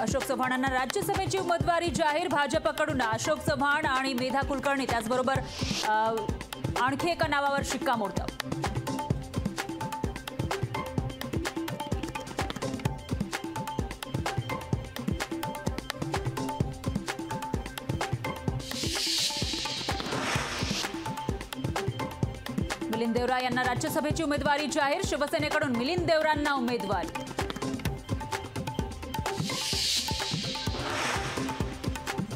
अशोक चव्हाणांना राज्यसभेची उमेदवारी जाहीर। भाजपकडून अशोक चव्हाण आणि मेधा कुलकर्णी त्याचबरोबर आणखी एका नावावर शिक्कामोर्तब। मिलिंद देवरा यांना राज्यसभेची उमेदवारी जाहीर। शिवसेनेकडून मिलिंद देवरांना उमेदवारी।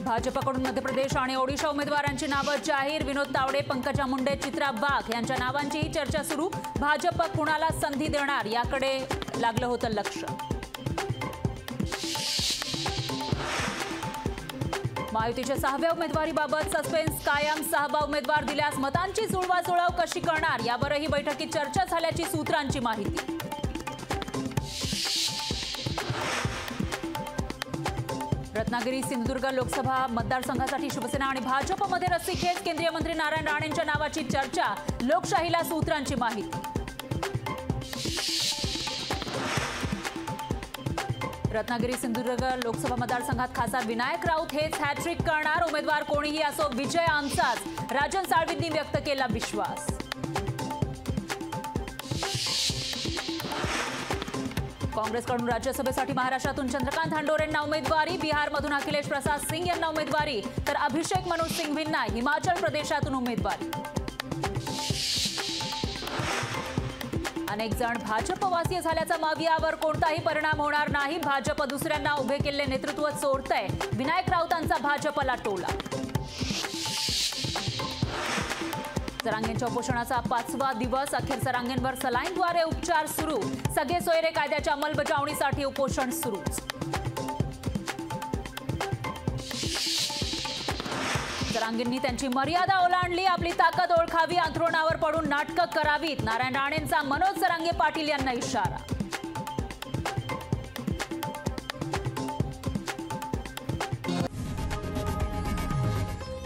भाजपकडून मध्य प्रदेश आणि ओडिशा उमेदवारांची नावं जाहीर। विनोद तावडे, पंकजा मुंडे, चित्रा वाघ यांच्या नावांचीही चर्चा सुरू। भाजप कुणाला संधी देणार याकडे लागलं होतं लक्ष। महायुतीच्या 6व्या उमेदवारीबाबत सस्पेन्स कायम। 6वा उमेदवार दिल्यास मतांची जुळवाजुळव कशी करणार यावरही बैठकीत चर्चा झाल्याची सूत्रांची माहिती। रत्नागिरी सिंधुदुर्ग लोकसभा मतदारसंघासाठी शिवसेना आणि भाजपमध्ये रस्सीखेच। केंद्रीय मंत्री नारायण राणेंच्या नावाची चर्चा। लोकशाहीला सूत्रांची माहिती। रत्नागिरी सिंधुदुर्ग लोकसभा मतदारसंघात खासदार विनायक राऊत हेच हॅट्रिक करणार। उमेदवार कोणीही असो विजय आमचाच। राजन साळवींनी व्यक्त केला विश्वास। काँग्रेसकडून राज्यसभेसाठी महाराष्ट्रातून चंद्रकांत हंडोरेंना उमेदवारी। बिहारमधून अखिलेश प्रसाद सिंग यांना उमेदवारी तर अभिषेक मनोज सिंघवींना हिमाचल प्रदेशातून उमेदवारी। अनेक जण भाजपवासीय झाल्याचा मग यावर कोणताही परिणाम होणार नाही। भाजप दुसऱ्यांना उभे केलेले नेतृत्व चोरतंय। विनायक राऊतांचा भाजपला टोला। सरांगेंच्या उपोषणाचा 5वा दिवस। अखेर सरांगेंवर सलाईनद्वारे उपचार सुरू। सगळे सोयरे कायद्याच्या अंमलबजावणीसाठी उपोषण सुरू। सरांगेंनी त्यांची मर्यादा ओलांडली। आपली ताकद ओळखावी, अंथरुणावर पडून नाटकं करावीत। नारायण राणेंचा मनोज सरांगे पाटील यांना इशारा।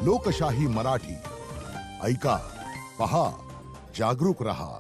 लोकशाही मराठी ऐका, पहा, जागरूक रहा।